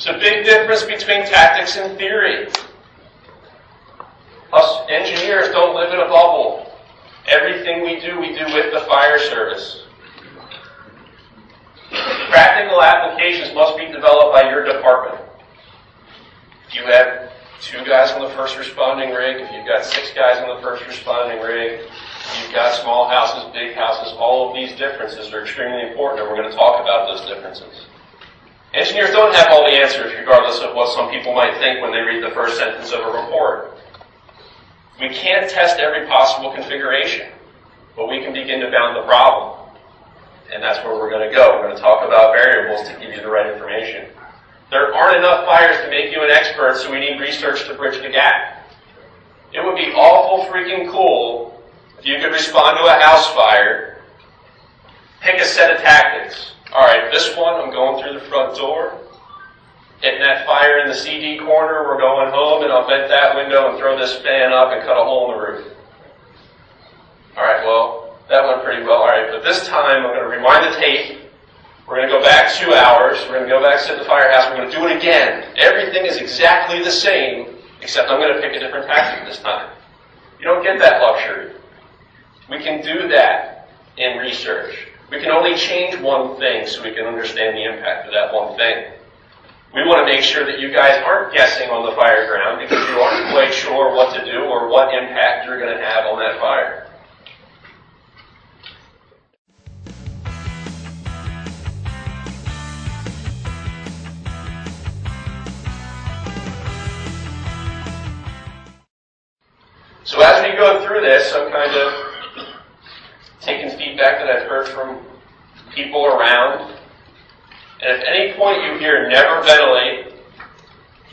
It's a big difference between tactics and theory. Us engineers don't live in a bubble. Everything we do with the fire service. Practical applications must be developed by your department. If you have 2 guys on the first responding rig, if you've got 6 guys on the first responding rig, if you've got small houses, big houses, all of these differences are extremely important, and we're going to talk about those differences. Engineers don't have all the answers, regardless of what some people might think when they read the first sentence of a report. We can't test every possible configuration, but we can begin to bound the problem. And that's where we're going to go. We're going to talk about variables to give you the right information. There aren't enough fires to make you an expert, so we need research to bridge the gap. It would be awful freaking cool if you could respond to a house fire, pick a set of tactics. All right, this one, I'm going through the front door, hitting that fire in the CD corner, we're going home, and I'll vent that window and throw this fan up and cut a hole in the roof. All right, well, that went pretty well. All right, but this time I'm going to rewind the tape. We're going to go back 2 hours. We're going to go back to the firehouse. We're going to do it again. Everything is exactly the same, except I'm going to pick a different tactic this time. You don't get that luxury. We can do that in research. We can only change one thing so we can understand the impact of that one thing. We want to make sure that you guys aren't guessing on the fire ground because you aren't quite sure what to do or what impact you're going to have on that fire. So as we go through this, I'm kind of taking feedback that I've heard from people around. And if at any point you hear never ventilate,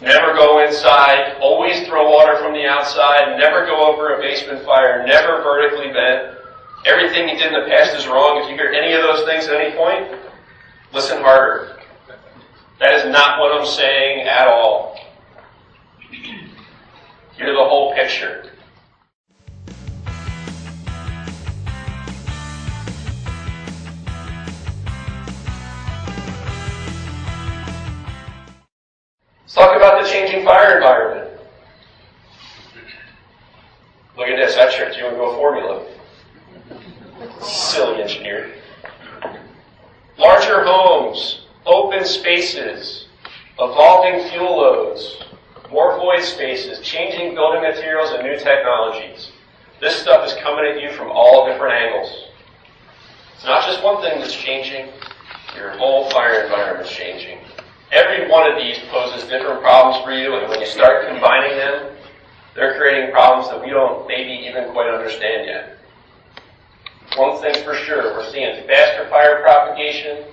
never go inside, always throw water from the outside, never go over a basement fire, never vertically vent, everything you did in the past is wrong. If you hear any of those things at any point, listen harder. That is not what I'm saying at all. Hear the whole picture. Let's talk about the changing fire environment. Look at this, I tricked you into a formula. Silly engineer. Larger homes, open spaces, evolving fuel loads, more void spaces, changing building materials and new technologies. This stuff is coming at you from all different angles. It's not just one thing that's changing, your whole fire environment is changing. Every one of these poses different problems for you, and when you start combining them, they're creating problems that we don't maybe even quite understand yet. One thing's for sure, we're seeing faster fire propagation,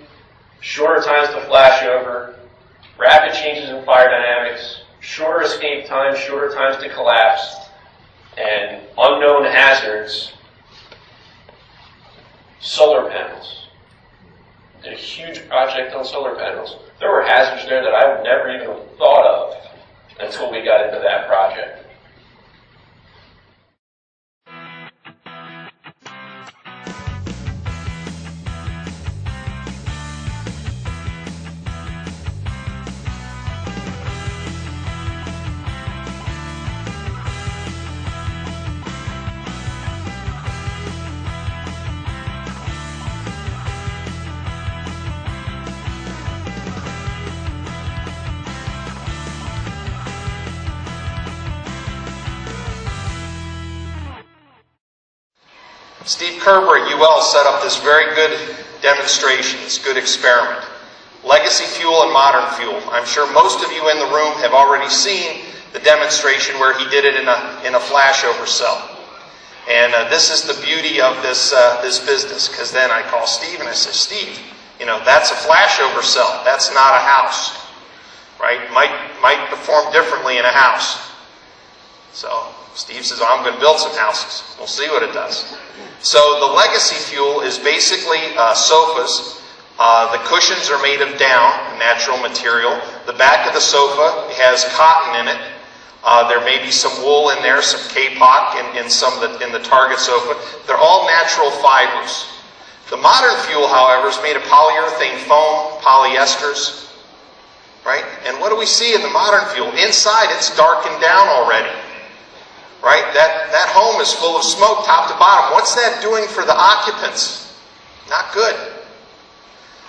shorter times to flashover, rapid changes in fire dynamics, shorter escape times, shorter times to collapse, and unknown hazards. Solar panels. Did a huge project on solar panels. There were hazards there that I would never even have thought of until we got into that project. Steve Kerber at UL set up this very good demonstration, this good experiment. Legacy fuel and modern fuel. I'm sure most of you in the room have already seen the demonstration where he did it in a flashover cell. And this is the beauty of this business, because then I call Steve and I say, Steve, that's a flashover cell. That's not a house, right? Might perform differently in a house. So Steve says, I'm going to build some houses. We'll see what it does. So the legacy fuel is basically sofas. The cushions are made of down, a natural material. The back of the sofa has cotton in it. There may be some wool in there, some kapok in the target sofa. They're all natural fibers. The modern fuel, however, is made of polyurethane foam, polyesters, right? And what do we see in the modern fuel? Inside, it's darkened down already, right? That home is full of smoke top to bottom. What's that doing for the occupants? Not good.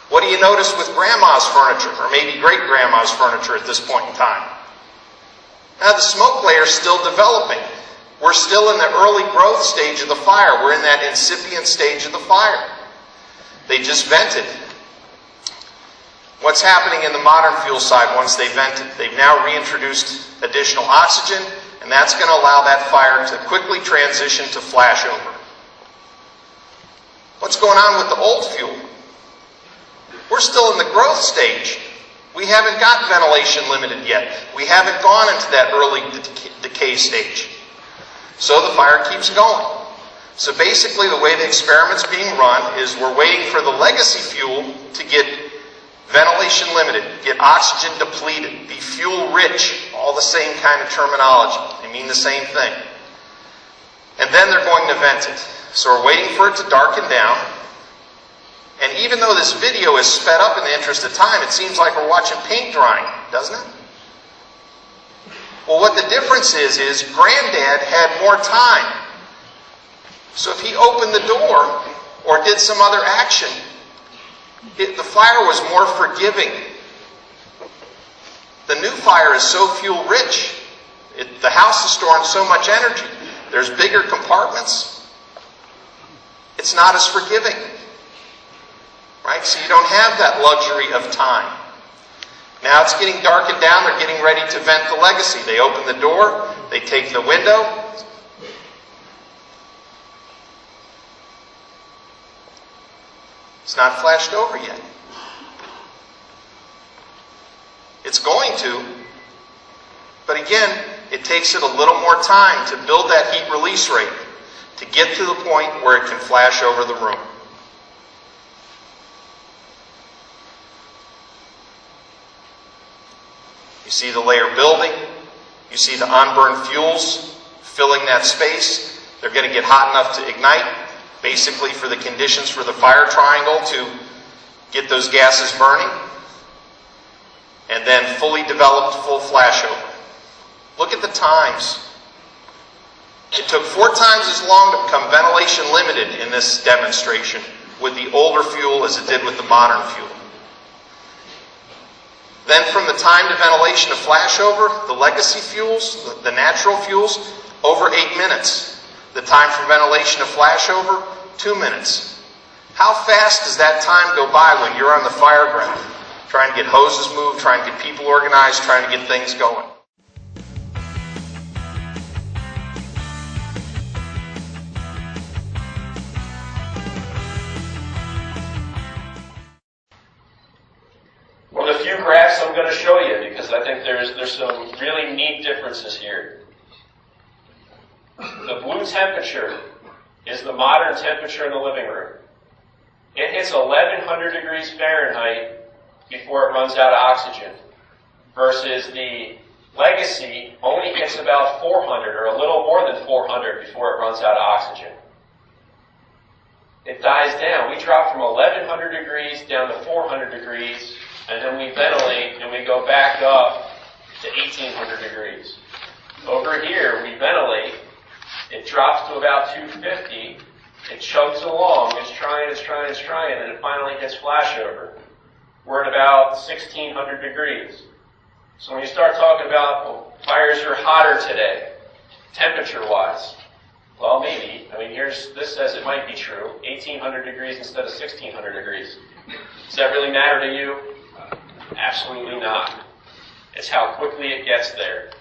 What do you notice with grandma's furniture, or maybe great-grandma's furniture at this point in time? Now, the smoke layer is still developing. We're still in the early growth stage of the fire. We're in that incipient stage of the fire. They just vented. What's happening in the modern fuel side once they vented? They've now reintroduced additional oxygen, and that's going to allow that fire to quickly transition to flashover. What's going on with the old fuel? We're still in the growth stage. We haven't got ventilation limited yet. We haven't gone into that early decay stage. So the fire keeps going. So basically the way the experiment's being run is we're waiting for the legacy fuel to get ventilation limited, get oxygen depleted, be fuel rich, all the same kind of terminology. They mean the same thing. And then they're going to vent it. So we're waiting for it to darken down. And even though this video is sped up in the interest of time, it seems like we're watching paint drying, doesn't it? Well, what the difference is Granddad had more time. So if he opened the door or did some other action, the fire was more forgiving. The new fire is so fuel rich. The house is storing so much energy. There's bigger compartments. It's not as forgiving. Right? So you don't have that luxury of time. Now it's getting darkened down. They're getting ready to vent the legacy. They open the door. They take the window. It's not flashed over yet. It's going to. But again, it takes it a little more time to build that heat release rate to get to the point where it can flash over the room. You see the layer building. You see the unburned fuels filling that space. They're going to get hot enough to ignite, basically for the conditions for the fire triangle to get those gases burning. And then fully developed full flashover. Look at the times. It took 4 times as long to become ventilation limited in this demonstration with the older fuel as it did with the modern fuel. Then from the time to ventilation of flashover, the legacy fuels, the natural fuels, over 8 minutes. The time for ventilation of flashover, 2 minutes. How fast does that time go by when you're on the fire ground? Trying to get hoses moved, trying to get people organized, trying to get things going. One of the few graphs I'm going to show you because I think there's some really neat differences here. The blue temperature is the modern temperature in the living room. It hits 1100 degrees Fahrenheit before it runs out of oxygen, versus the legacy only hits about 400 or a little more than 400 before it runs out of oxygen. It dies down. We drop from 1100 degrees down to 400 degrees, and then we ventilate and we go back up to 1800 degrees. Over here, we ventilate. It drops to about 250. It chugs along. It's trying, and it finally hits flashover. We're at about 1600 degrees. So when you start talking about, well, fires are hotter today, temperature-wise, well, maybe. I mean, this says it might be true. 1800 degrees instead of 1600 degrees. Does that really matter to you? Absolutely not. It's how quickly it gets there.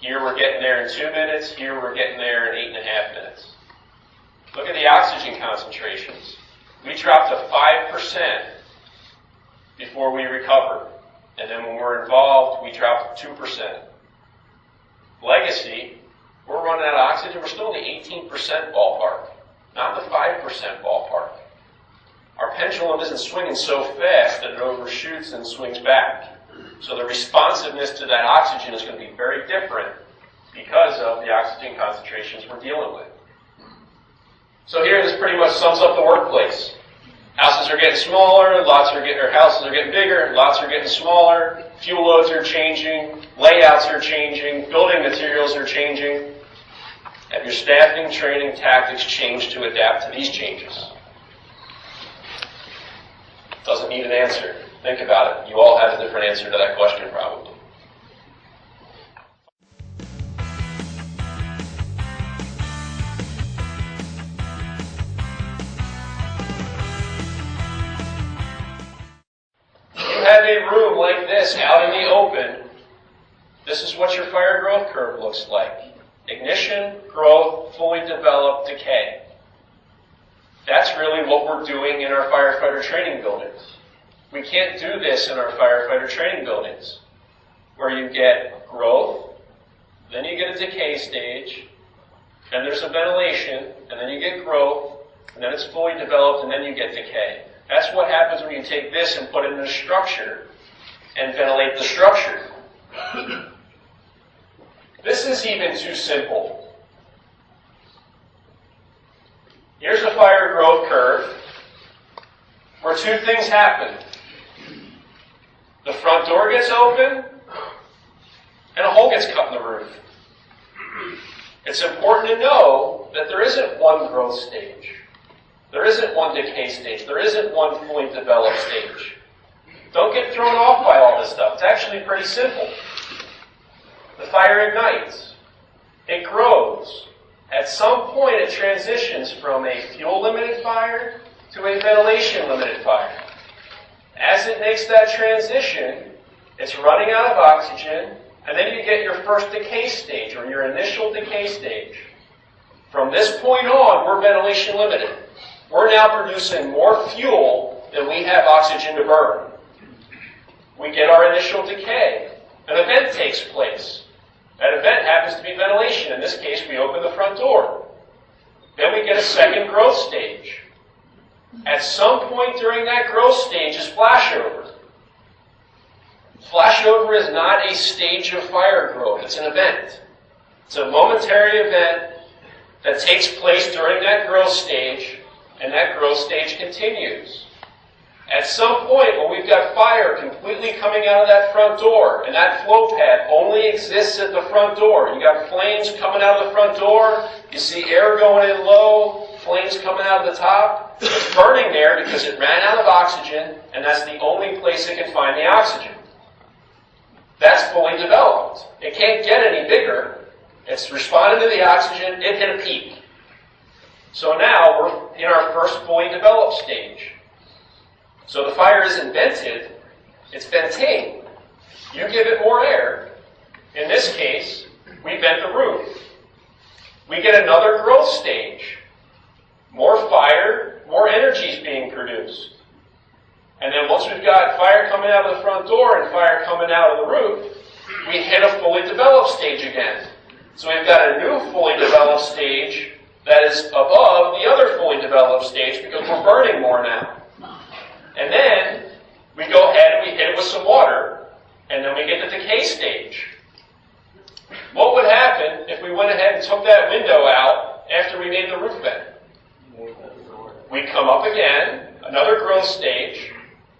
Here we're getting there in 2 minutes. Here we're getting there in 8.5 minutes. Look at the oxygen concentrations. We drop to 5% before we recover. And then when we're involved, we drop to 2%. Legacy, we're running out of oxygen. We're still in the 18% ballpark, not the 5% ballpark. Our pendulum isn't swinging so fast that it overshoots and swings back. So the responsiveness to that oxygen is going to be very different because of the oxygen concentrations we're dealing with. So here, this pretty much sums up the workplace. Houses are getting smaller, houses are getting bigger, lots are getting smaller, fuel loads are changing, layouts are changing, building materials are changing. Have your staffing, training, tactics changed to adapt to these changes? Doesn't need an answer. Think about it. You all have a different answer to that question, probably. You have a room like this out in the open. This is what your fire growth curve looks like. Ignition, growth, fully developed, decay. That's really what we're doing in our firefighter training buildings. We can't do this in our firefighter training buildings, where you get growth, then you get a decay stage, then there's a ventilation, and then you get growth, and then it's fully developed, and then you get decay. That's what happens when you take this and put it in a structure and ventilate the structure. This is even too simple. Here's a fire growth curve where two things happen. The front door gets open and a hole gets cut in the roof. It's important to know that there isn't one growth stage. There isn't one decay stage. There isn't one fully developed stage. Don't get thrown off by all this stuff. It's actually pretty simple. The fire ignites. It grows. At some point, it transitions from a fuel-limited fire to a ventilation-limited fire. As it makes that transition, it's running out of oxygen, and then you get your first decay stage, or your initial decay stage. From this point on, we're ventilation-limited. We're now producing more fuel than we have oxygen to burn. We get our initial decay. An event takes place. That event happens to be ventilation. In this case, we open the front door. Then we get a second growth stage. At some point during that growth stage is flashover. Flashover is not a stage of fire growth. It's an event. It's a momentary event that takes place during that growth stage, and that growth stage continues. At some point, when we've got fire completely coming out of that front door, and that flow path only exists at the front door. You got flames coming out of the front door, you see air going in low, flames coming out of the top. It's burning there because it ran out of oxygen, and that's the only place it can find the oxygen. That's fully developed. It can't get any bigger. It's responded to the oxygen, it hit a peak. So now we're in our first fully developed stage. So the fire isn't vented, it's venting. You give it more air. In this case, we vent the roof. We get another growth stage. More fire, more energy is being produced. And then once we've got fire coming out of the front door and fire coming out of the roof, we hit a fully developed stage again. So we've got a new fully developed stage that is above the other fully developed stage because we're burning more now. And then we go ahead and we hit it with some water, and then we get the decay stage. What would happen if we went ahead and took that window out after we made the roof vent? We come up again, another growth stage,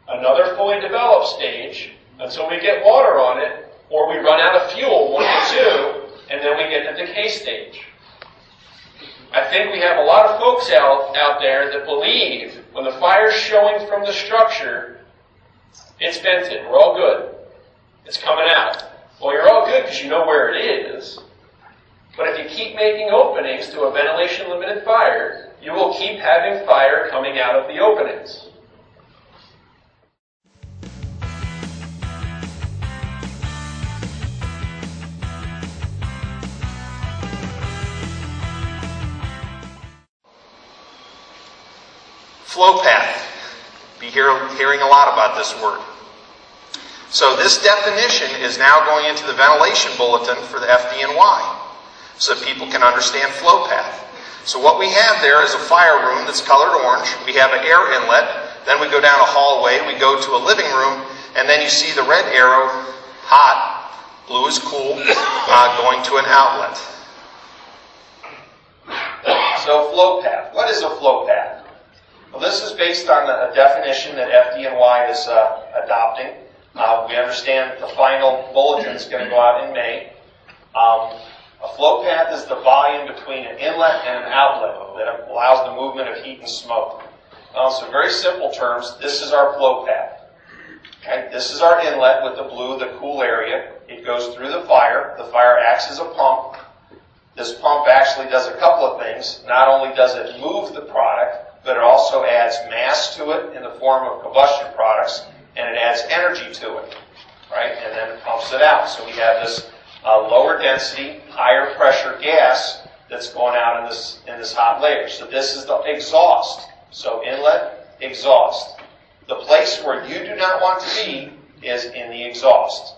another fully developed stage, until we get water on it, or we run out of fuel, 1 and 2, and then we get the decay stage. I think we have a lot of folks out there that believe when the fire's showing from the structure, it's vented. We're all good. It's coming out. Well, you're all good because you know where it is. But if you keep making openings to a ventilation-limited fire, you will keep having fire coming out of the openings. Flow path. Be hearing a lot about this word. So this definition is now going into the ventilation bulletin for the FDNY, so that people can understand flow path. So what we have there is a fire room that's colored orange. We have an air inlet. Then we go down a hallway. We go to a living room. And then you see the red arrow, hot, blue is cool, going to an outlet. So flow path. What is a flow path? Well, this is based on a definition that FDNY is adopting. We understand that the final bulletin is going to go out in May. A flow path is the volume between an inlet and an outlet that allows the movement of heat and smoke. So in very simple terms, this is our flow path. Okay? This is our inlet with the blue, the cool area. It goes through the fire. The fire acts as a pump. This pump actually does a couple of things. Not only does it move the product, but it also adds mass to it in the form of combustion products, and it adds energy to it, right? And then it pumps it out. So we have this lower density, higher pressure gas that's going out in this hot layer. So this is the exhaust. So inlet, exhaust. The place where you do not want to be is in the exhaust.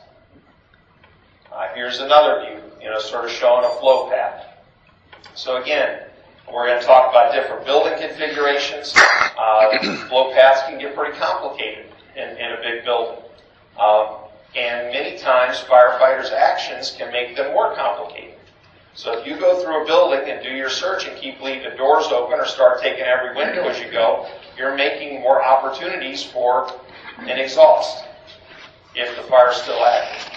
Here's another view, sort of showing a flow path. So again, we're going to talk about different building configurations. Flow paths can get pretty complicated in a big building. And many times, firefighters' actions can make them more complicated. So if you go through a building and do your search and keep leaving doors open or start taking every window as you go, you're making more opportunities for an exhaust if the fire's still active.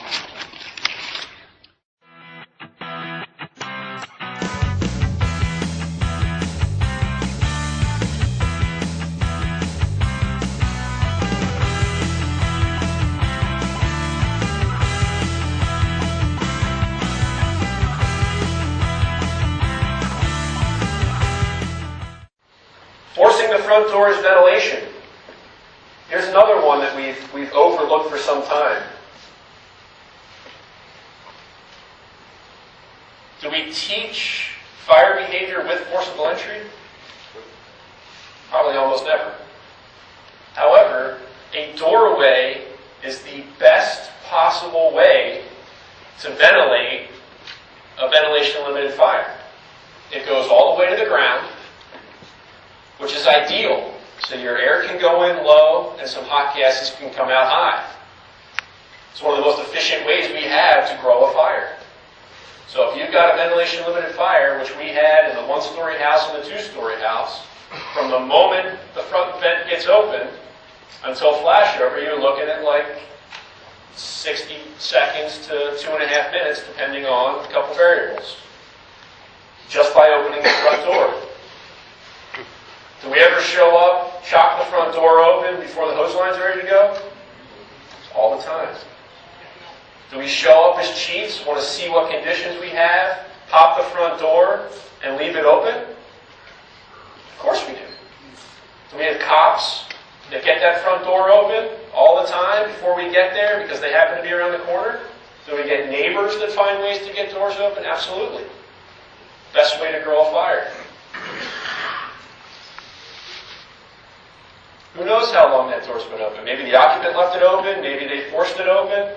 Forcing the front door is ventilation. Here's another one that we've overlooked for some time. Do we teach fire behavior with forcible entry? Probably almost never. However, a doorway is the best possible way to ventilate a ventilation-limited fire. It goes all the way to the ground, which is ideal. So your air can go in low and some hot gases can come out high. It's one of the most efficient ways we have to grow a fire. So if you've got a ventilation-limited fire, which we had in the one-story house and the two-story house, from the moment the front vent gets open until flashover, you're looking at like 60 seconds to 2.5 minutes, depending on a couple variables, just by opening the front door. Do we ever show up, shock the front door open before the hose line's ready to go? All the time. Do we show up as chiefs, want to see what conditions we have, pop the front door, and leave it open? Of course we do. Do we have cops that get that front door open all the time before we get there because they happen to be around the corner? Do we get neighbors that find ways to get doors open? Absolutely. Best way to grow a fire. Who knows how long that door's been open? Maybe the occupant left it open, maybe they forced it open.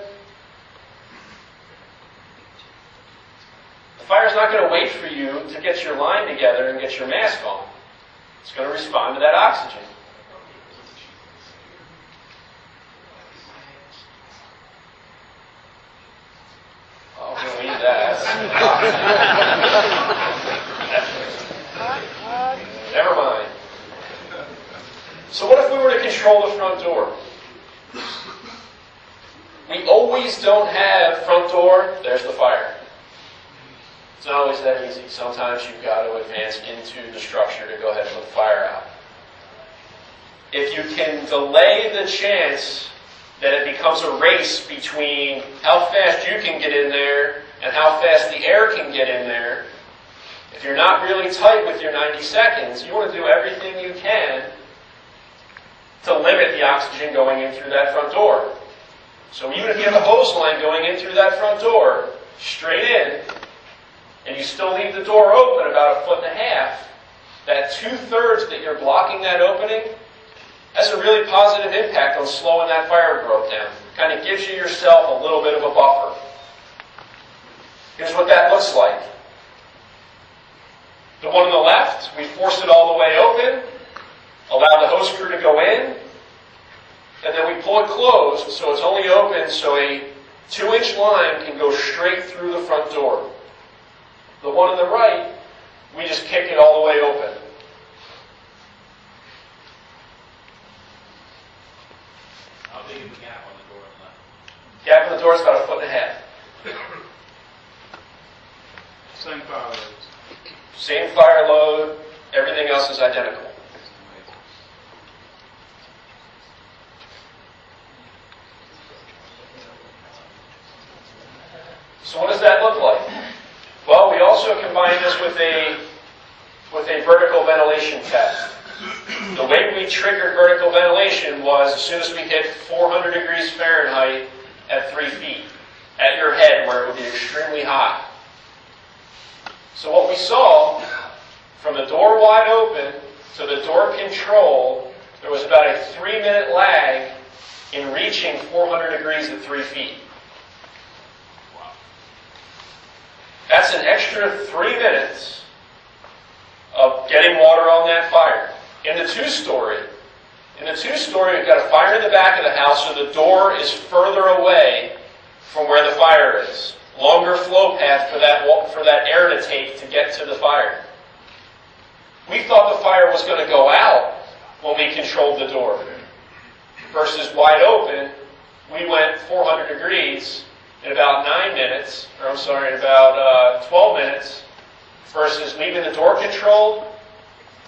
The fire's not going to wait for you to get your line together and get your mask on. It's going to respond to that oxygen. Oh, we're going to leave that. Never mind. So what if we were to control the front door? We always don't have front door, there's the fire. It's not always that easy. Sometimes you've got to advance into the structure to go ahead and put the fire out. If you can delay the chance that it becomes a race between how fast you can get in there and how fast the air can get in there, if you're not really tight with your 90 seconds, you want to do everything you can to limit the oxygen going in through that front door. So even if you have a hose line going in through that front door, straight in, and you still leave the door open about 1.5 feet, that 2/3 that you're blocking that opening has a really positive impact on slowing that fire growth down. Kind of gives you yourself a little bit of a buffer. Here's what that looks like. The one on the left, we forced it all the way open, allow the hose screw to go in, and then we pull it closed so it's only open so a 2-inch line can go straight through the front door. The one on the right, we just kick it all the way open. big is the gap on the door on the left? Gap in the door is about 1.5 feet. Same fire rates. Same fire load, everything else is identical. So what does that look like? Well, we also combined this with a vertical ventilation test. The way we triggered vertical ventilation was as soon as we hit 400 degrees Fahrenheit at 3 feet, at your head where it would be extremely hot. So what we saw, from the door wide open to the door control, there was about a 3-minute lag in reaching 400 degrees at 3 feet. That's an extra 3 minutes of getting water on that fire. In the two-story, we've got a fire in the back of the house, so the door is further away from where the fire is. Longer flow path for that air to take to get to the fire. We thought the fire was going to go out when we controlled the door. Versus wide open, we went 400 degrees in about 9 minutes, in about 12 minutes, versus leaving the door controlled,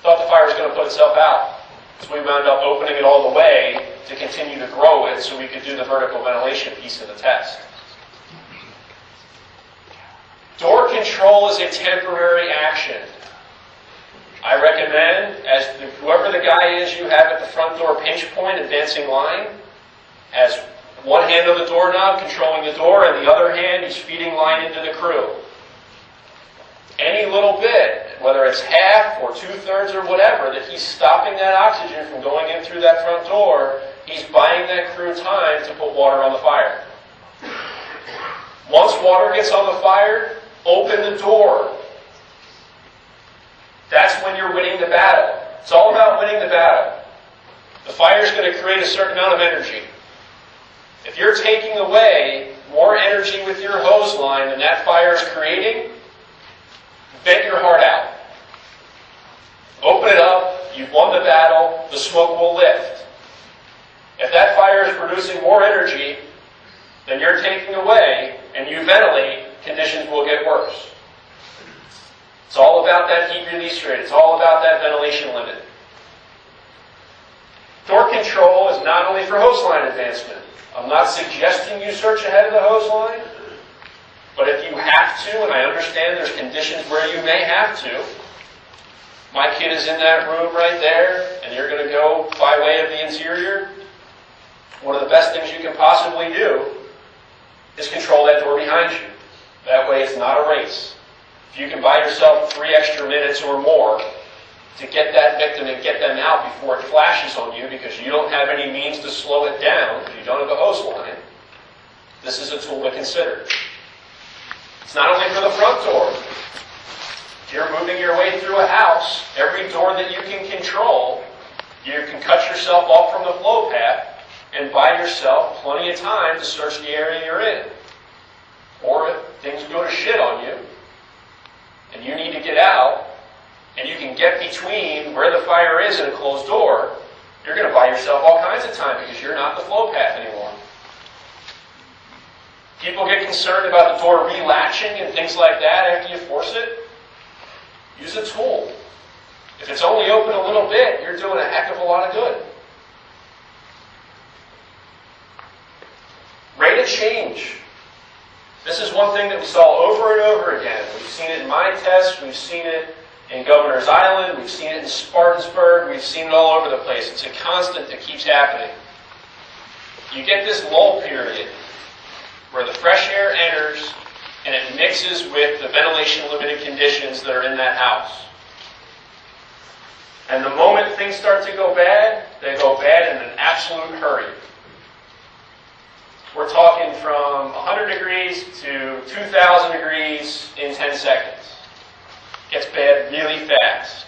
thought the fire was going to put itself out. So we wound up opening it all the way to continue to grow it so we could do the vertical ventilation piece of the test. Door control is a temporary action. I recommend, as whoever the guy is you have at the front door pinch point advancing line, has one hand on the doorknob controlling the door, and the other hand he's feeding line into the crew. Any little bit, whether it's half or 2/3 or whatever, that he's stopping that oxygen from going in through that front door, he's buying that crew time to put water on the fire. Once water gets on the fire, open the door. That's when you're winning the battle. It's all about winning the battle. The fire is going to create a certain amount of energy. If you're taking away more energy with your hose line than that fire is creating, vent your heart out. Open it up, you've won the battle, the smoke will lift. If that fire is producing more energy than you're taking away, and you ventilate, conditions will get worse. It's all about that heat release rate. It's all about that ventilation limit. Door control is not only for hose line advancement. I'm not suggesting you search ahead of the hose line, but if you have to, and I understand there's conditions where you may have to, my kid is in that room right there, and you're going to go by way of the interior, one of the best things you can possibly do is control that door behind you. That way it's not a race. If you can buy yourself 3 extra minutes or more to get that victim and get them out before it flashes on you because you don't have any means to slow it down, because you don't have a hose line, this is a tool to consider. It's not only for the front door. If you're moving your way through a house, every door that you can control, you can cut yourself off from the flow path and buy yourself plenty of time to search the area you're in. Or if things go to shit on you, and you need to get out, and you can get between where the fire is and a closed door, you're going to buy yourself all kinds of time because you're not the flow path anymore. People get concerned about the door relatching and things like that after you force it. Use a tool. If it's only open a little bit, you're doing a heck of a lot of good. Rate of change. This is one thing that we saw over and over again. We've seen it in my test, we've seen it in Governor's Island, we've seen it in Spartansburg, we've seen it all over the place. It's a constant that keeps happening. You get this lull period where the fresh air enters and it mixes with the ventilation limited conditions that are in that house. And the moment things start to go bad, they go bad in an absolute hurry. We're talking from 100 degrees to 2,000 degrees in 10 seconds. Gets bad really fast.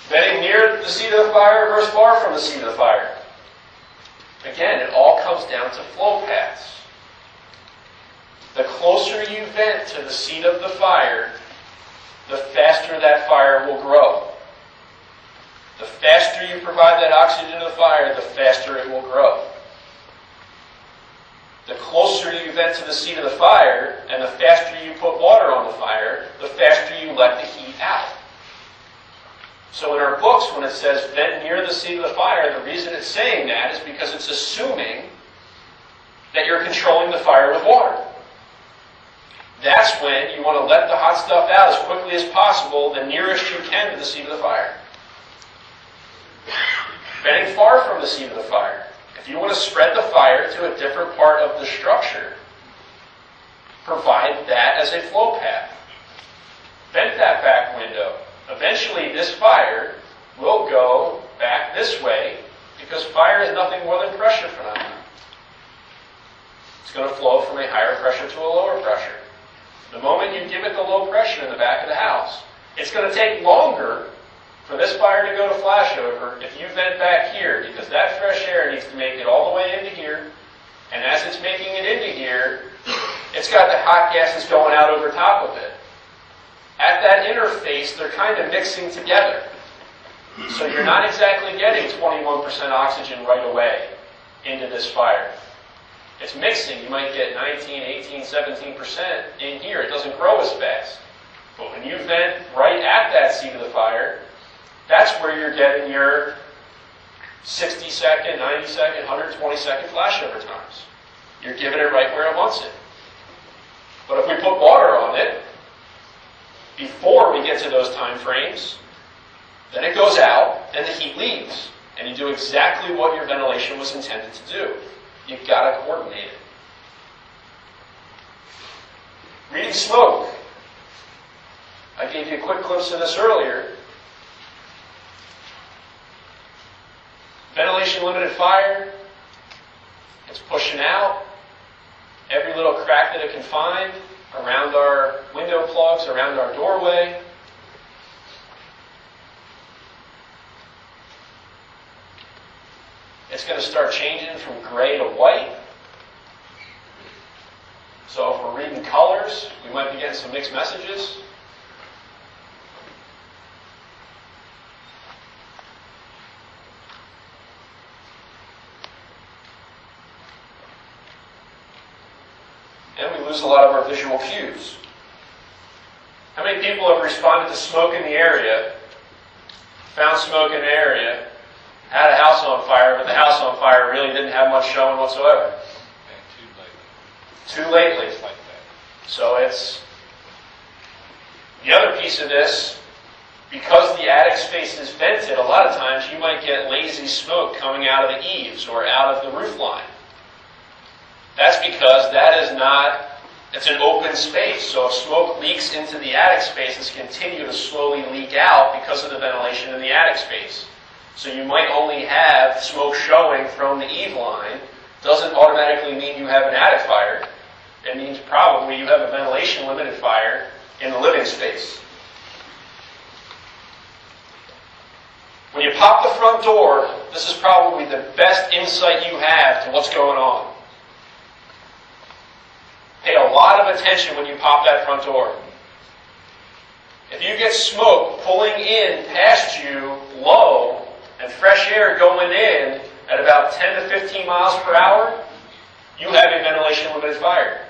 Venting near the seat of the fire versus far from the seat of the fire. Again, it all comes down to flow paths. The closer you vent to the seat of the fire, the faster that fire will grow. The faster you provide that oxygen to the fire, the faster it will grow. The closer you vent to the seat of the fire, and the faster you put water on the fire, the faster you let the heat out. So in our books, when it says vent near the seat of the fire, the reason it's saying that is because it's assuming that you're controlling the fire with water. That's when you want to let the hot stuff out as quickly as possible, the nearest you can to the seat of the fire. Venting far from the seat of the fire. If you want to spread the fire to a different part of the structure, provide that as a flow path. Vent that back window. Eventually, this fire will go back this way because fire is nothing more than pressure phenomena. It's going to flow from a higher pressure to a lower pressure. The moment you give it the low pressure in the back of the house, it's going to take longer for this fire to go to flashover if you vent back here, because that fresh air needs to make it all the way into here, and as it's making it into here, it's got the hot gases going out over top of it. At that interface, they're kind of mixing together. So you're not exactly getting 21% oxygen right away into this fire. It's mixing. You might get 19, 18, 17% in here. It doesn't grow as fast. But when you vent right at that seat of the fire, that's where you're getting your 60-second, 90-second, 120-second flashover times. You're giving it right where it wants it. But if we put water on it, before we get to those time frames, then it goes out and the heat leaves. And you do exactly what your ventilation was intended to do. You've got to coordinate it. Reading smoke. I gave you a quick glimpse of this earlier. Ventilation limited fire. It's pushing out every little crack that it can find around our window plugs, around our doorway. It's going to start changing from gray to white. So if we're reading colors, we might be getting some mixed messages. And we lose a lot of our visual cues. How many people have responded to smoke in the area, found smoke in the area, had a house on fire, but the house on fire really didn't have much showing whatsoever? Too lately. Like that. So it's the other piece of this, because the attic space is vented, a lot of times you might get lazy smoke coming out of the eaves or out of the roof line. That's because that is not, it's an open space. So if smoke leaks into the attic space, it's continue to slowly leak out because of the ventilation in the attic space. So you might only have smoke showing from the eave line. Doesn't automatically mean you have an attic fire. It means probably you have a ventilation limited fire in the living space. When you pop the front door, this is probably the best insight you have to what's going on. Pay a lot of attention when you pop that front door. If you get smoke pulling in past you low and fresh air going in at about 10 to 15 miles per hour, you have a ventilation limited fire.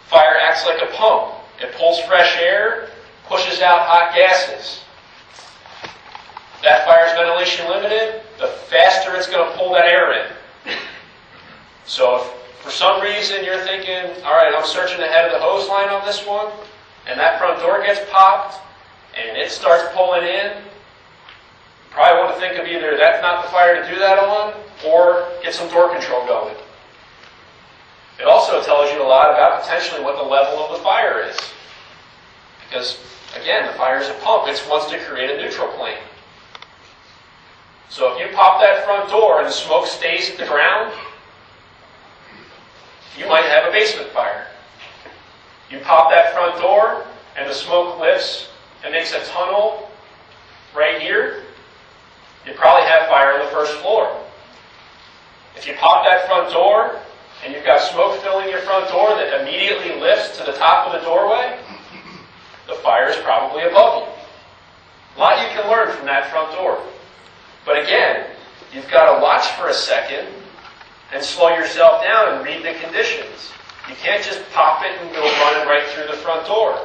Fire acts like a pump. It pulls fresh air, pushes out hot gases. That fire is ventilation limited, the faster it's going to pull that air in. So if for some reason you're thinking, all right, I'm searching ahead of the hose line on this one, and that front door gets popped, and it starts pulling in, you probably want to think of either that's not the fire to do that on, or get some door control going. It also tells you a lot about potentially what the level of the fire is. Because, again, the fire is a pump. It wants to create a neutral plane. So if you pop that front door and the smoke stays at the ground, you might have a basement fire. You pop that front door and the smoke lifts and makes a tunnel right here, you probably have fire on the first floor. If you pop that front door and you've got smoke filling your front door that immediately lifts to the top of the doorway, the fire is probably above you. A lot you can learn from that front door. But again, you've got to watch for a second and slow yourself down and read the conditions. You can't just pop it and go running right through the front door.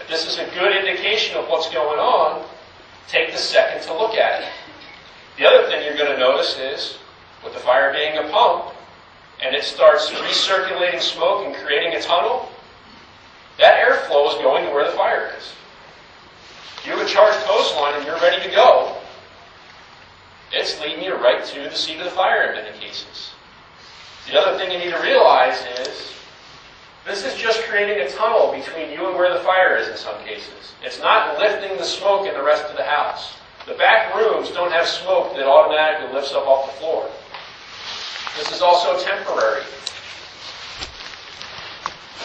If this is a good indication of what's going on, take the second to look at it. The other thing you're going to notice is, with the fire being a pump, and it starts recirculating smoke and creating a tunnel, that airflow is going to where the fire is. If you have a charged hose line and you're ready to go, it's leading you right to the seat of the fire in many cases. The other thing you need to realize is, this is just creating a tunnel between you and where the fire is in some cases. It's not lifting the smoke in the rest of the house. The back rooms don't have smoke that automatically lifts up off the floor. This is also temporary.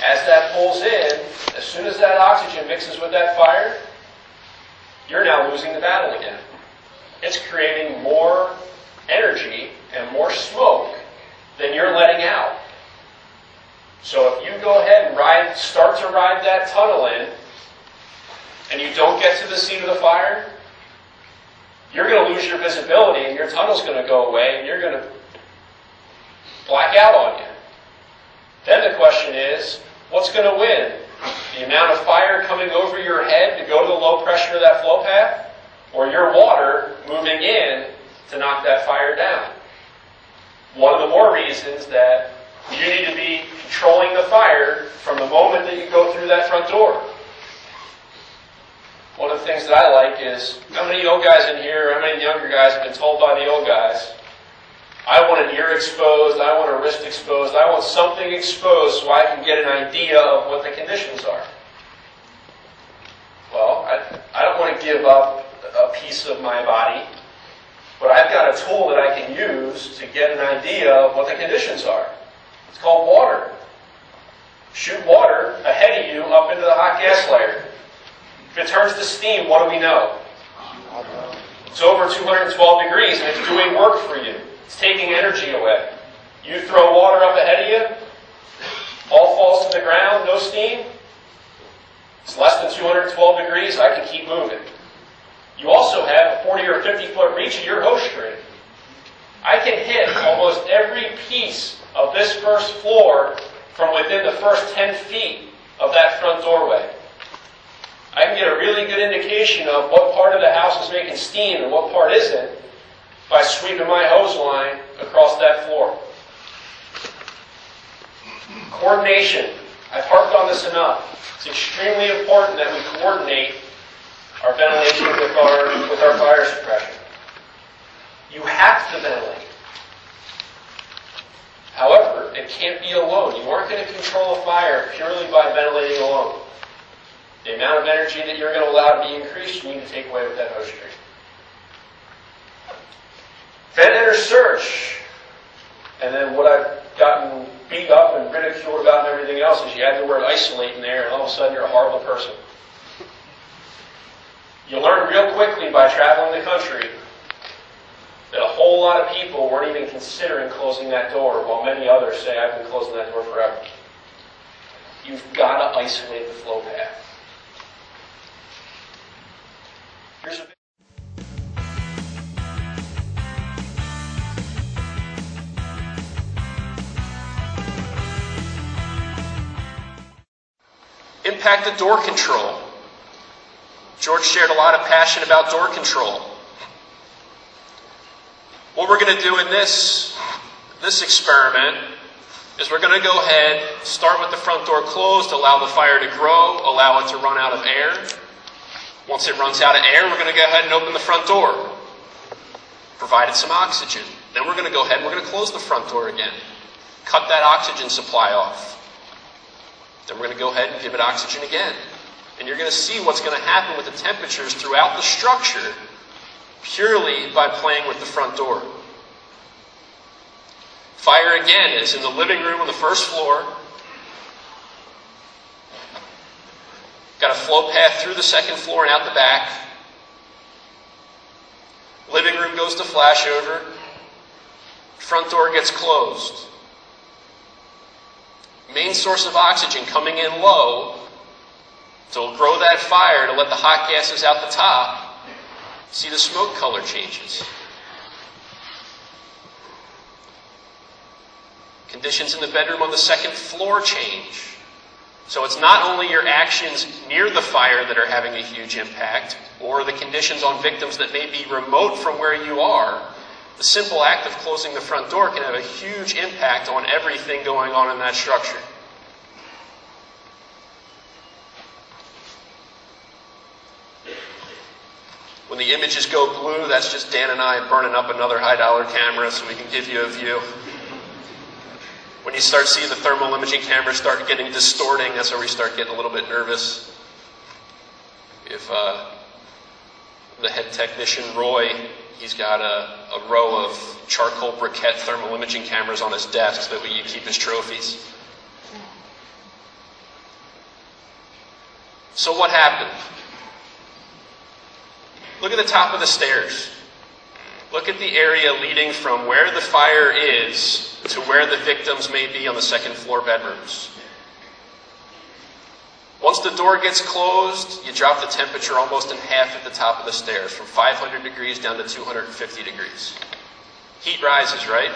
As that pulls in, as soon as that oxygen mixes with that fire, you're now losing the battle again. It's creating more energy and more smoke than you're letting out. So if you go ahead and start to ride that tunnel in, and you don't get to the seat of the fire, you're going to lose your visibility, and your tunnel's going to go away, and you're going to black out on you. Then the question is, what's going to win? The amount of fire coming over your head to go to the low pressure of that flow path, or your water moving in to knock that fire down? One of the more reasons that you need to be controlling the fire from the moment that you go through that front door. One of the things that I like is, how many old guys in here, how many younger guys have been told by the old guys, I want an ear exposed, I want a wrist exposed, I want something exposed so I can get an idea of what the conditions are. Well, I don't want to give up a piece of my body, but I've got a tool that I can use to get an idea of what the conditions are. It's called water. Shoot water ahead of you up into the hot gas layer. If it turns to steam, what do we know? It's over 212 degrees and it's doing work for you. It's taking energy away. You throw water up ahead of you, all falls to the ground, no steam. It's less than 212 degrees, I can keep moving. You also have a 40 or 50 foot reach of your hose string. I can hit almost every piece of this first floor from within the first 10 feet of that front doorway. I can get a really good indication of what part of the house is making steam and what part isn't by sweeping my hose line across that floor. Coordination. I've harped on this enough. It's extremely important that we coordinate our ventilation with our fire suppression. You have to ventilate. However, it can't be alone. You aren't going to control a fire purely by ventilating alone. The amount of energy that you're going to allow to be increased, you need to take away with that hose string. Vent enter search. And then what I've gotten beat up and ridiculed about and everything else is you add the word isolate in there and all of a sudden you're a horrible person. You learn real quickly by traveling the country that a whole lot of people weren't even considering closing that door, while many others say, I've been closing that door forever. You've got to isolate the flow path. Here's a impacted door control. George shared a lot of passion about door control. What we're going to do in this experiment is we're going to go ahead, start with the front door closed, allow the fire to grow, allow it to run out of air. Once it runs out of air, we're going to go ahead and open the front door, provide it some oxygen. Then we're going to go ahead and we're going to close the front door again, cut that oxygen supply off. Then we're going to go ahead and give it oxygen again. And you're going to see what's going to happen with the temperatures throughout the structure purely by playing with the front door. Fire again is in the living room on the first floor. Got a flow path through the second floor and out the back. Living room goes to flashover. Front door gets closed. Main source of oxygen coming in low to grow that fire to let the hot gases out the top. See the smoke color changes. Conditions in the bedroom on the second floor change. So it's not only your actions near the fire that are having a huge impact, or the conditions on victims that may be remote from where you are. The simple act of closing the front door can have a huge impact on everything going on in that structure. When the images go blue, that's just Dan and I burning up another high-dollar camera so we can give you a view. When you start seeing the thermal imaging cameras start getting distorting, that's where we start getting a little bit nervous. If the head technician, Roy, he's got a row of charcoal briquette thermal imaging cameras on his desk so that way you keep his trophies. So what happened? Look at the top of the stairs. Look at the area leading from where the fire is to where the victims may be on the second floor bedrooms. Once the door gets closed, you drop the temperature almost in half at the top of the stairs, from 500 degrees down to 250 degrees. Heat rises, right?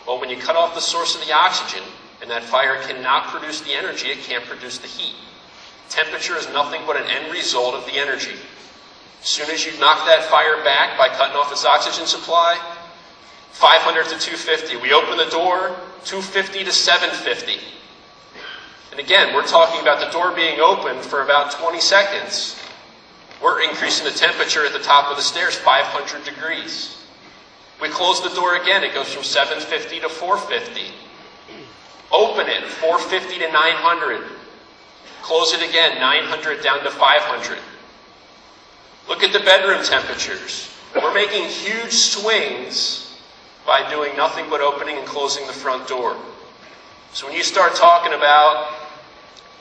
Well, when you cut off the source of the oxygen, and that fire cannot produce the energy, it can't produce the heat. Temperature is nothing but an end result of the energy. As soon as you knock that fire back by cutting off its oxygen supply, 500 to 250. We open the door, 250 to 750. And again, we're talking about the door being open for about 20 seconds. We're increasing the temperature at the top of the stairs 500 degrees. We close the door again, it goes from 750 to 450. Open it, 450 to 900. Close it again, 900 down to 500. Look at the bedroom temperatures. We're making huge swings by doing nothing but opening and closing the front door. So when you start talking about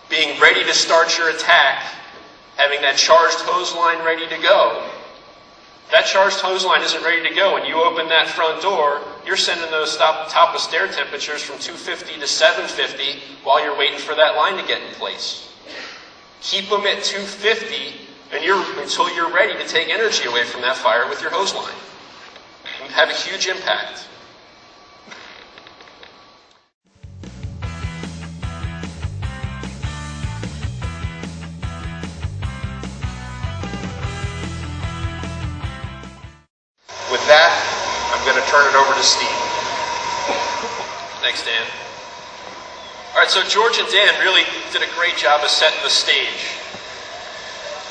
being ready to start your attack, having that charged hose line ready to go, that charged hose line isn't ready to go. When you open that front door, you're sending those top of stair temperatures from 250 to 750 while you're waiting for that line to get in place. Keep them at 250 until you're ready to take energy away from that fire with your hose line. It have a huge impact. With that, I'm going to turn it over to Steve. Thanks, Dan. All right, so George and Dan really did a great job of setting the stage.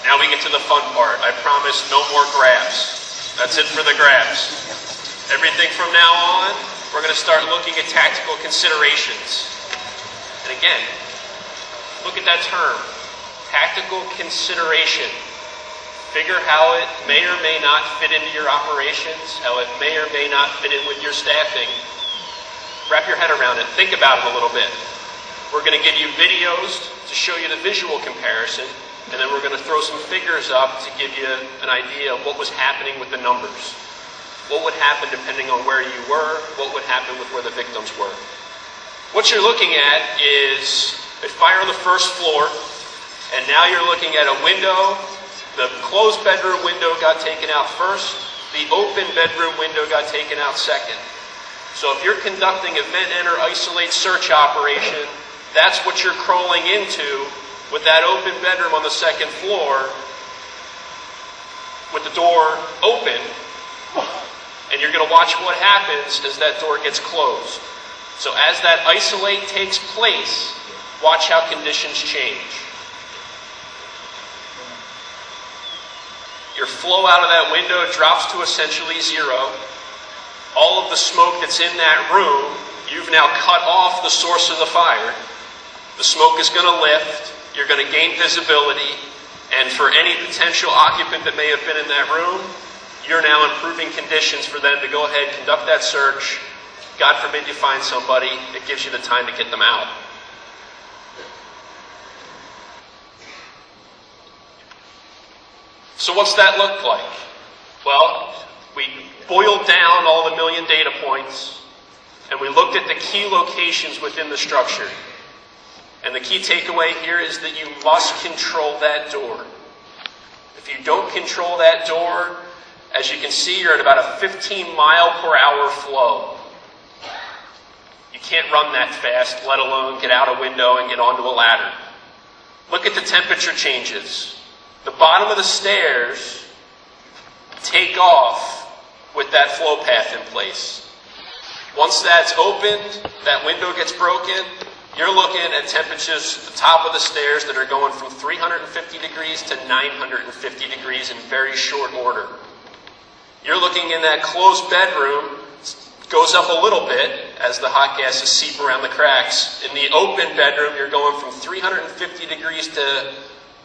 Now we get to the fun part. I promise no more grabs. That's it for the grabs. Everything from now on, we're going to start looking at tactical considerations. And again, look at that term, tactical consideration. Figure how it may or may not fit into your operations, how it may or may not fit in with your staffing. Wrap your head around it. Think about it a little bit. We're going to give you videos to show you the visual comparison. And then we're going to throw some figures up to give you an idea of what was happening with the numbers. What would happen depending on where you were, what would happen with where the victims were. What you're looking at is a fire on the first floor, and now you're looking at a window. The closed bedroom window got taken out first, the open bedroom window got taken out second. So if you're conducting a vent, enter, isolate, search operation, that's what you're crawling into with that open bedroom on the second floor, with the door open, and you're going to watch what happens as that door gets closed. So as that isolate takes place, watch how conditions change. Your flow out of that window drops to essentially zero. All of the smoke that's in that room, you've now cut off the source of the fire. The smoke is going to lift. You're going to gain visibility, and for any potential occupant that may have been in that room, you're now improving conditions for them to go ahead, conduct that search. God forbid you find somebody, it gives you the time to get them out. So what's that look like? Well, we boiled down all the million data points, and we looked at the key locations within the structure. And the key takeaway here is that you must control that door. If you don't control that door, as you can see, you're at about a 15 mile per hour flow. You can't run that fast, let alone get out a window and get onto a ladder. Look at the temperature changes. The bottom of the stairs take off with that flow path in place. Once that's opened, that window gets broken, you're looking at temperatures at the top of the stairs that are going from 350 degrees to 950 degrees in very short order. You're looking in that closed bedroom, goes up a little bit as the hot gases seep around the cracks. In the open bedroom, you're going from 350 degrees to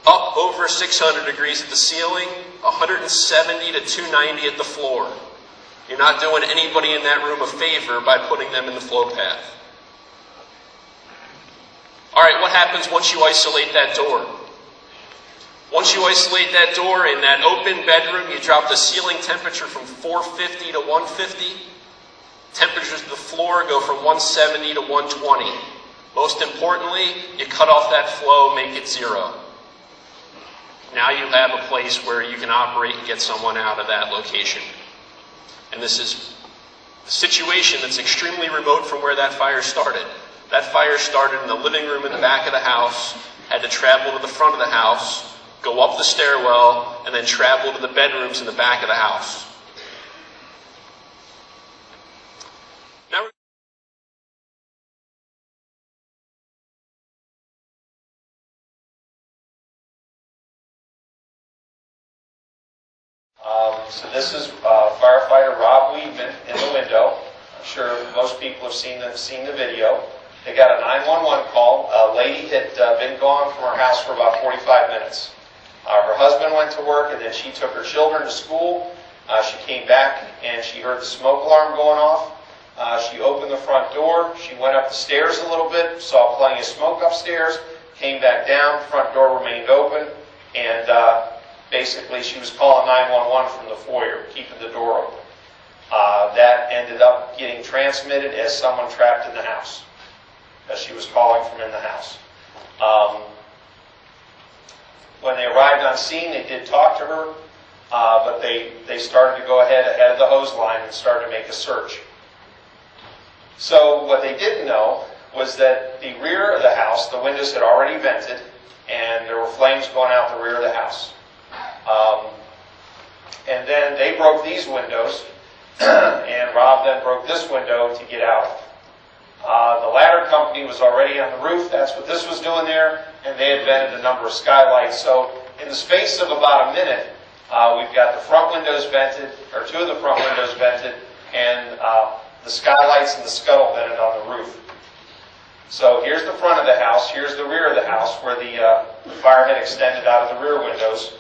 up over 600 degrees at the ceiling, 170 to 290 at the floor. You're not doing anybody in that room a favor by putting them in the flow path. All right, what happens once you isolate that door? Once you isolate that door in that open bedroom, you drop the ceiling temperature from 450 to 150. Temperatures of the floor go from 170 to 120. Most importantly, you cut off that flow, make it zero. Now you have a place where you can operate and get someone out of that location. And this is a situation that's extremely remote from where that fire started. That fire started in the living room in the back of the house, had to travel to the front of the house, go up the stairwell, and then travel to the bedrooms in the back of the house. Now, so this is firefighter Rob Weedman in the window. I'm sure most people have seen the video. They got a 911 call. A lady had been gone from her house for about 45 minutes. Her husband went to work, and then she took her children to school. She came back, and she heard the smoke alarm going off. She opened the front door. She went up the stairs a little bit, saw plenty of smoke upstairs, came back down. Front door remained open, and basically she was calling 911 from the foyer, keeping the door open. That ended up getting transmitted as someone trapped in the house, as she was calling from in the house. When they arrived on scene, they did talk to her, but they started to go ahead of the hose line and started to make a search. So what they didn't know was that the rear of the house, the windows had already vented, and there were flames going out the rear of the house. And then they broke these windows, and Rob then broke this window to get out. The ladder company was already on the roof. That's what this was doing there, and they had vented a number of skylights. So in the space of about a minute, we've got the front windows vented, or two of the front windows vented, and the skylights and the scuttle vented on the roof. So here's the front of the house. Here's the rear of the house where the fire had extended out of the rear windows.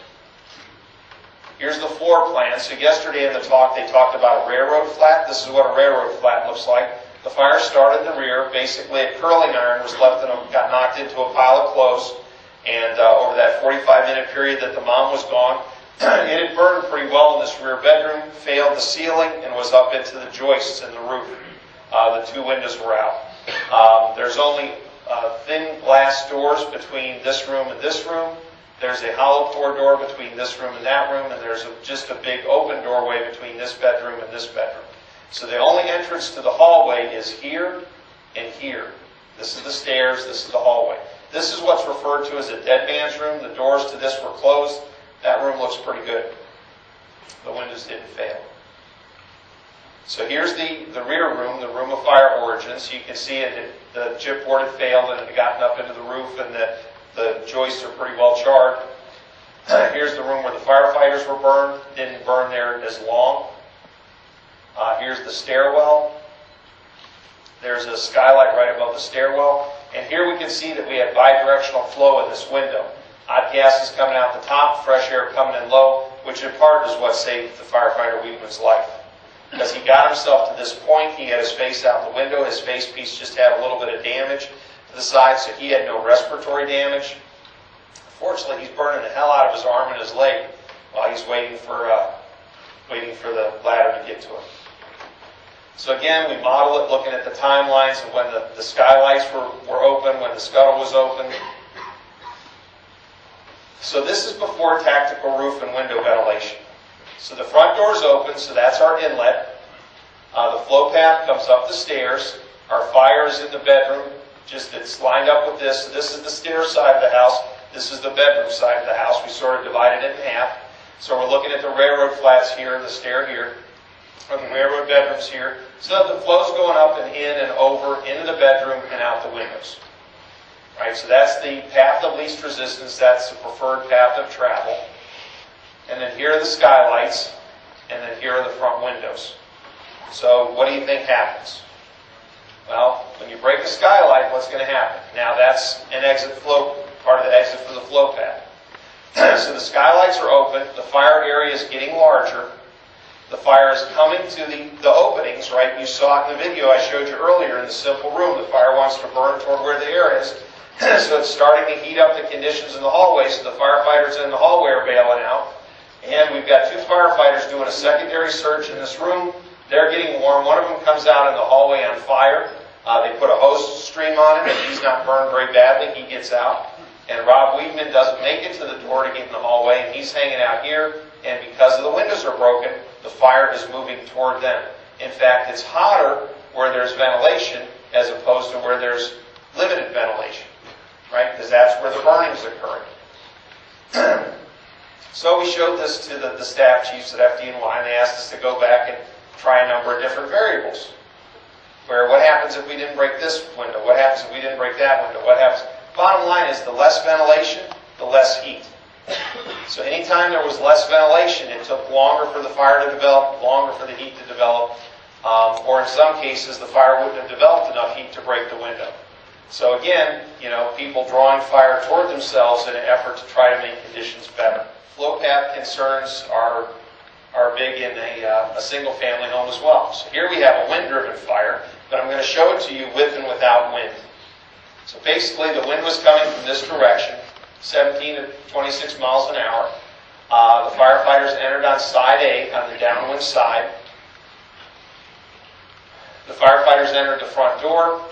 Here's the floor plan. So yesterday in the talk, they talked about a railroad flat. This is what a railroad flat looks like. The fire started in the rear. Basically, a curling iron was left and got knocked into a pile of clothes. And over that 45-minute period that the mom was gone, it had burned pretty well in this rear bedroom, failed the ceiling, and was up into the joists in the roof. The two windows were out. There's only thin glass doors between this room and this room. There's a hollow core door between this room and that room, and there's just a big open doorway between this bedroom and this bedroom. So the only entrance to the hallway is here and here. This is the stairs, this is the hallway. This is what's referred to as a dead man's room. The doors to this were closed. That room looks pretty good. The windows didn't fail. So here's the rear room, the room of fire origins. You can see the chipboard had failed and it had gotten up into the roof, and the joists are pretty well charred. Here's the room where the firefighters were burned. Didn't burn there as long. Here's the stairwell. There's a skylight right above the stairwell. And here we can see that we have bidirectional flow in this window. Hot gases coming out the top, fresh air coming in low, which in part is what saved the firefighter Weedman's life. Because he got himself to this point, he had his face out the window, his face piece just had a little bit of damage to the side, so he had no respiratory damage. Fortunately, he's burning the hell out of his arm and his leg while he's waiting for the ladder to get to him. So again, we model it looking at the timelines of when the skylights were open, when the scuttle was open. So this is before tactical roof and window ventilation. So the front door is open, so that's our inlet. The flow path comes up the stairs. Our fire is in the bedroom, just it's lined up with this. So this is the stair side of the house. This is the bedroom side of the house. We sort of divided it in half. So we're looking at the railroad flats here, the stair here, or the railroad bedrooms here. So that the flow's going up and in and over into the bedroom and out the windows. Right, so that's the path of least resistance. That's the preferred path of travel. And then here are the skylights, and then here are the front windows. So what do you think happens? Well, when you break the skylight, what's going to happen? Now that's an exit flow, part of the exit for the flow path. So the skylights are open, the fire area is getting larger, the fire is coming to the openings, right? You saw it in the video I showed you earlier in the simple room. The fire wants to burn toward where the air is. So it's starting to heat up the conditions in the hallway, so the firefighters in the hallway are bailing out. And we've got 2 firefighters doing a secondary search in this room. They're getting warm. One of them comes out in the hallway on fire. They put a hose stream on him, and he's not burned very badly. He gets out. And Rob Weedman doesn't make it to the door to get in the hallway, and he's hanging out here. And because the windows are broken, the fire is moving toward them. In fact, it's hotter where there's ventilation as opposed to where there's limited ventilation, right? Because that's where the burning is occurring. So we showed this to the staff chiefs at FDNY, and they asked us to go back and try a number of different variables. Where what happens if we didn't break this window? What happens if we didn't break that window? What happens? Bottom line is the less ventilation, the less heat. So anytime there was less ventilation, it took longer for the fire to develop, longer for the heat to develop, or in some cases the fire wouldn't have developed enough heat to break the window. So again, people drawing fire toward themselves in an effort to try to make conditions better. Flow path concerns are big in a single-family home as well. So here we have a wind-driven fire, but I'm going to show it to you with and without wind. So basically, the wind was coming from this direction, 17 to 26 miles an hour. The firefighters entered on side A, on the downwind side. The firefighters entered the front door,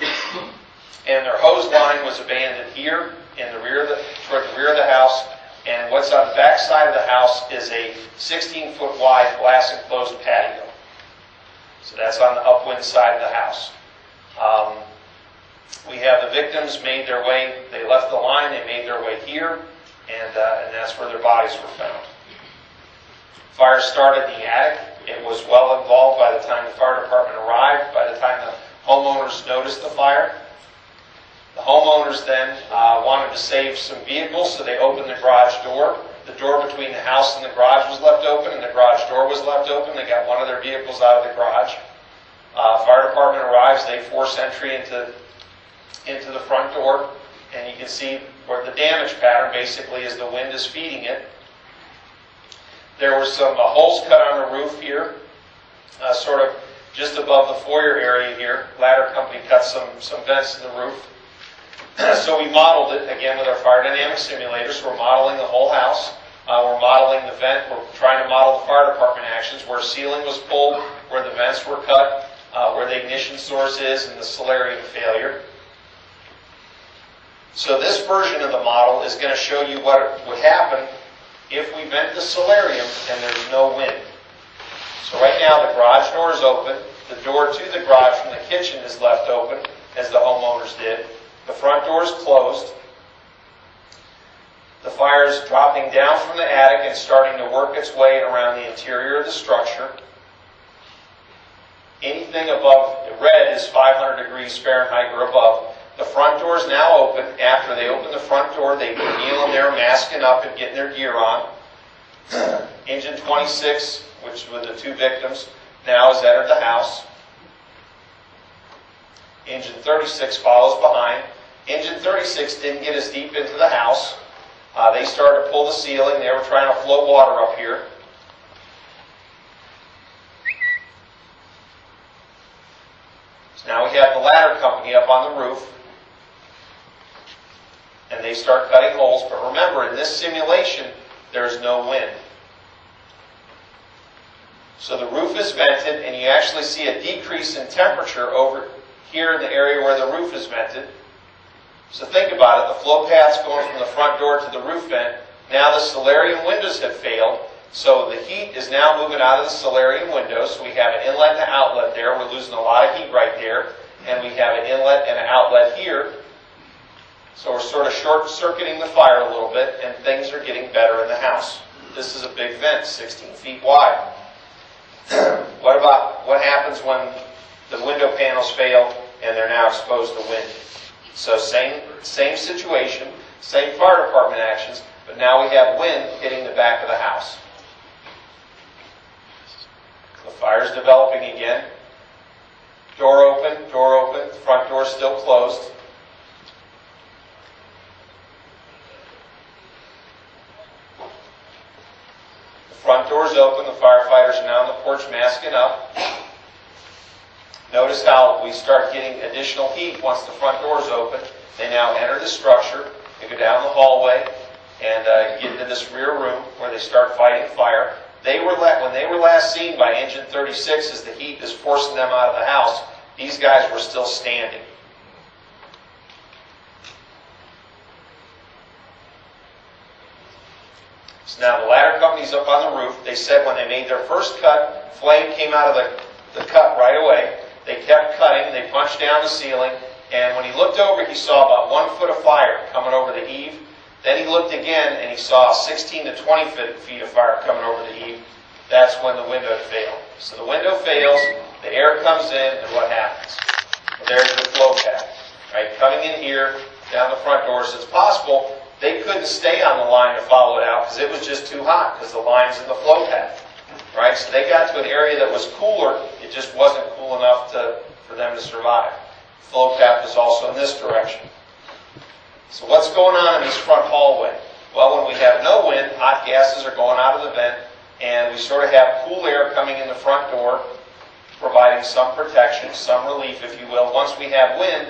and their hose line was abandoned here in the rear toward the rear of the house. And what's on the back side of the house is a 16-foot wide glass enclosed patio. So that's on the upwind side of the house. We have the victims made their way, they left the line, they made their way here, and that's where their bodies were found. Fire started in the attic. It was well involved by the time the fire department arrived, by the time the homeowners noticed the fire. The homeowners then wanted to save some vehicles, so they opened the garage door. The door between the house and the garage was left open, and the garage door was left open. They got one of their vehicles out of the garage. Fire department arrives. They force entry into the front door, and you can see where the damage pattern basically is the wind is feeding it. There were some holes cut on the roof here, sort of just above the foyer area here. Ladder company cut some vents in the roof. So we modeled it, again, with our fire dynamic simulators. We're modeling the whole house. We're modeling the vent. We're trying to model the fire department actions, where ceiling was pulled, where the vents were cut, where the ignition source is, and the solarium failure. So this version of the model is going to show you what would happen if we vent the solarium and there's no wind. So right now the garage door is open. The door to the garage from the kitchen is left open, as the homeowners did. The front door is closed. The fire is dropping down from the attic and starting to work its way around the interior of the structure. Anything above red is 500 degrees Fahrenheit or above. The front door is now open. After they open the front door, they were kneeling there, masking up and getting their gear on. Engine 26, which were the 2 victims, now has entered the house. Engine 36 follows behind. Engine 36 didn't get as deep into the house. They started to pull the ceiling. They were trying to flow water up here. So now we have the ladder company up on the roof. And they start cutting holes. But remember, in this simulation, there's no wind. So the roof is vented, and you actually see a decrease in temperature over here in the area where the roof is vented. So think about it. The flow path's going from the front door to the roof vent. Now the solarium windows have failed. So the heat is now moving out of the solarium windows. So we have an inlet and an outlet there. We're losing a lot of heat right there. and we have an inlet and an outlet here. So we're sort of short-circuiting the fire a little bit, and things are getting better in the house. This is a big vent, 16 feet wide. What happens when the window panels fail and they're now exposed to wind? So same situation, same fire department actions, but now we have wind hitting the back of the house. The fire's developing again. Door open, front door still closed. The front door's open, the firefighters are now on the porch masking up. Notice how we start getting additional heat once the front door's open. They now enter the structure, they go down the hallway, and get into this rear room where they start fighting fire. When they were last seen by engine 36 as the heat is forcing them out of the house, these guys were still standing. So now the ladder company's up on the roof. They said when they made their first cut, flame came out of the cut right away. They kept cutting, they punched down the ceiling, and when he looked over, he saw about 1 foot of fire coming over the eave. Then he looked again, and he saw 16 to 20 feet of fire coming over the eave. That's when the window failed. So the window fails, the air comes in, and what happens? There's the flow path, right? Coming in here, down the front door. So it's possible they couldn't stay on the line to follow it out because it was just too hot because the line's in the flow path, right? So they got to an area that was cooler. It just wasn't cool enough for them to survive. The flow path was also in this direction. So what's going on in this front hallway? Well, when we have no wind, hot gases are going out of the vent, and we sort of have cool air coming in the front door, providing some protection, some relief, if you will. Once we have wind,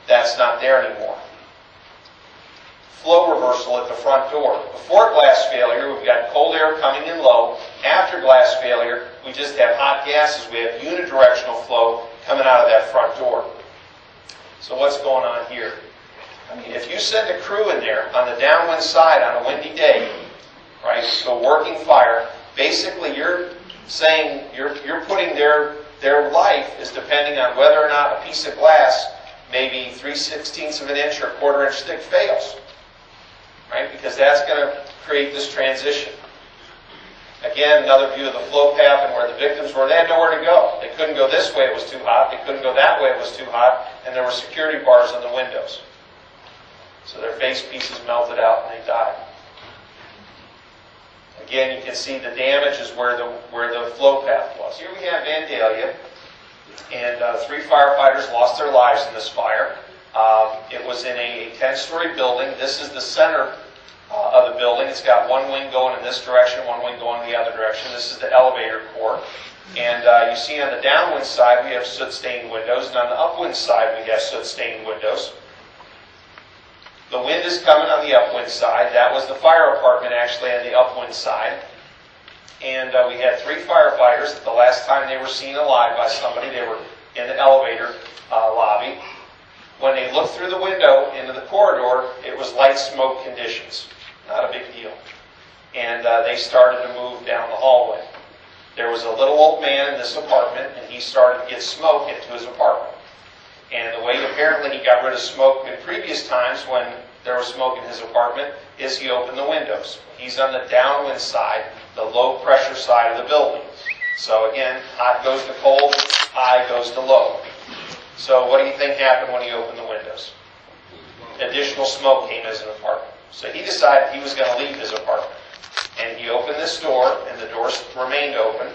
that's not there anymore. Flow reversal at the front door. Before glass failure, we've got cold air coming in low. After glass failure, we just have hot gases. We have unidirectional flow coming out of that front door. So what's going on here? I mean, if you send a crew in there on the downwind side on a windy day, right, to a working fire, basically you're saying you're putting their life is depending on whether or not a piece of glass, maybe 3/16 of an inch or 1/4 inch thick, fails, right? Because that's going to create this transition. Again, another view of the flow path and where the victims were. They had nowhere to go. They couldn't go this way, it was too hot. They couldn't go that way, it was too hot. And there were security bars on the windows. So their face pieces melted out and they died. Again, you can see the damage is where the flow path was. Here we have Vandalia, and 3 firefighters lost their lives in this fire. It was in a 10-story building. This is the center of the building. It's got one wing going in this direction, one wing going in the other direction. This is the elevator core. And you see on the downwind side we have soot-stained windows, and on the upwind side we have soot-stained windows. The wind is coming on the upwind side. That was the fire apartment actually on the upwind side. And we had 3 firefighters. The last time they were seen alive by somebody, they were in the elevator lobby. When they looked through the window into the corridor, it was light smoke conditions. Not a big deal. And they started to move down the hallway. There was a little old man in this apartment, and he started to get smoke into his apartment. And the way apparently he got rid of smoke in previous times when there was smoke in his apartment is he opened the windows. He's on the downwind side, the low pressure side of the building. So again, hot goes to cold, high goes to low. So what do you think happened when he opened the windows? Additional smoke came as an apartment. So he decided he was going to leave his apartment. And he opened this door, and the door remained open,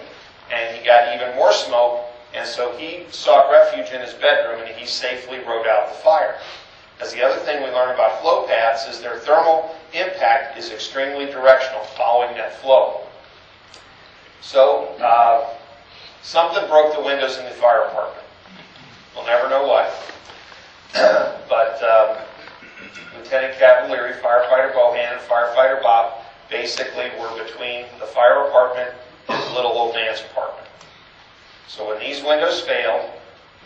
and he got even more smoke, and so he sought refuge in his bedroom, and he safely rode out the fire. Because the other thing we learn about flow paths is their thermal impact is extremely directional, following that flow. So, something broke the windows in the fire apartment. We'll never know what. But Lieutenant Cavalieri, Firefighter Bohan, and Firefighter Bob basically were between the fire apartment and the little old man's apartment. So when these windows failed,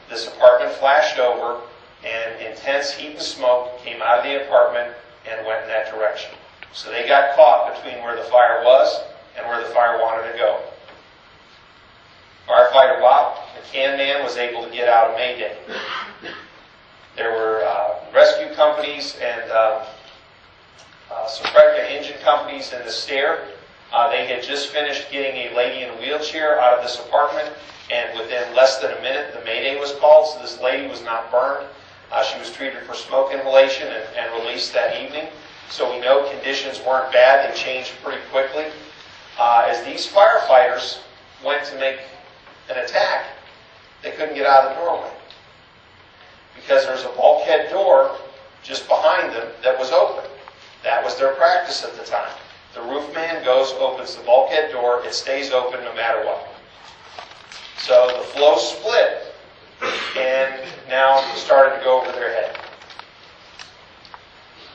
this apartment flashed over, and intense heat and smoke came out of the apartment and went in that direction. So they got caught between where the fire was and where the fire wanted to go. Firefighter Bob the can man was able to get out of Mayday. There were rescue companies and some engine companies in the stair. They had just finished getting a lady in a wheelchair out of this apartment, and within less than a minute, the Mayday was called, so this lady was not burned. She was treated for smoke inhalation and released that evening. So we know conditions weren't bad. They changed pretty quickly. As these firefighters went to make an attack, they couldn't get out of the doorway because there's a bulkhead door just behind them that was open. That was their practice at the time. The roof man goes, opens the bulkhead door, it stays open no matter what. So the flow split and now started to go over their head.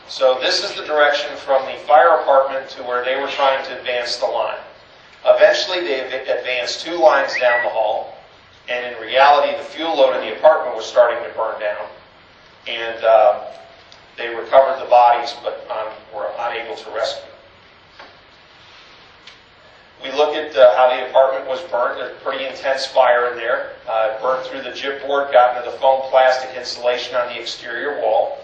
So this is the direction from the fire department to where they were trying to advance the line. Eventually they advanced 2 lines down the hall, and in reality the fuel load in the apartment was starting to burn down. And they recovered the bodies but were unable to rescue. We look at how the apartment was burned. There's a pretty intense fire in there. It burned through the gypboard, got into the foam plastic insulation on the exterior wall.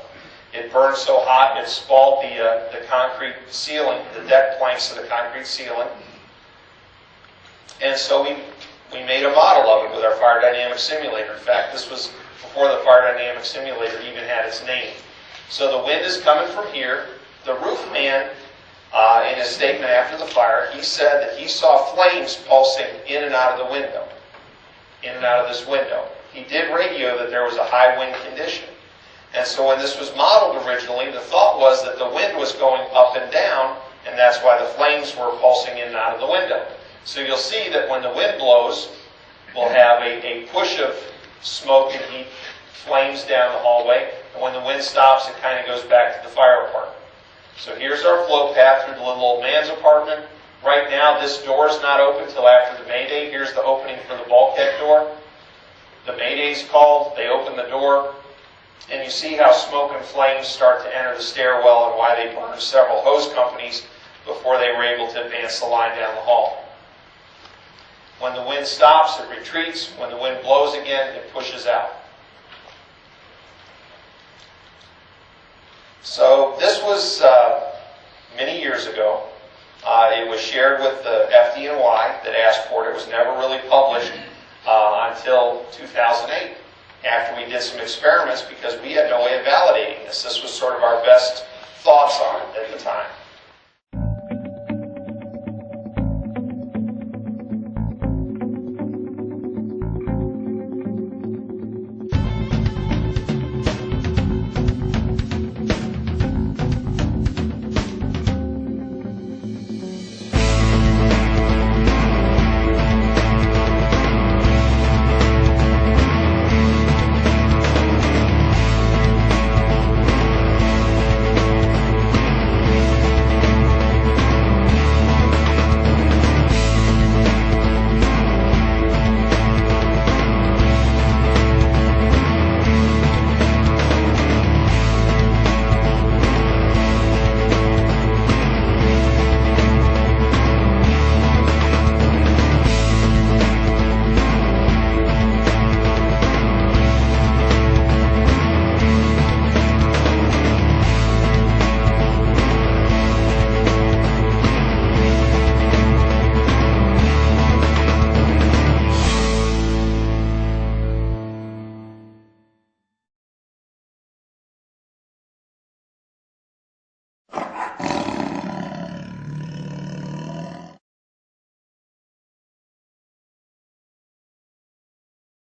It burned so hot it spalled the concrete ceiling, the deck planks of the concrete ceiling. And so we made a model of it with our fire dynamic simulator. In fact, this was before the fire dynamic simulator even had its name. So the wind is coming from here. The roof man, in his statement after the fire, he said that he saw flames pulsing in and out of the window, in and out of this window. He did radio that there was a high wind condition. And so when this was modeled originally, the thought was that the wind was going up and down, and that's why the flames were pulsing in and out of the window. So you'll see that when the wind blows, we'll have a push of smoke and heat, flames down the hallway, and when the wind stops, it kind of goes back to the fire department. So here's our flow path through the little old man's apartment. Right now, this door is not open until after the Mayday. Here's the opening for the bulkhead door. The Mayday's called, they open the door, and you see how smoke and flames start to enter the stairwell and why they burned several hose companies before they were able to advance the line down the hall. When the wind stops, it retreats. When the wind blows again, it pushes out. So this was many years ago. It was shared with the FDNY that asked for it. It was never really published until 2008, after we did some experiments because we had no way of validating this. This was sort of our best thoughts on it at the time.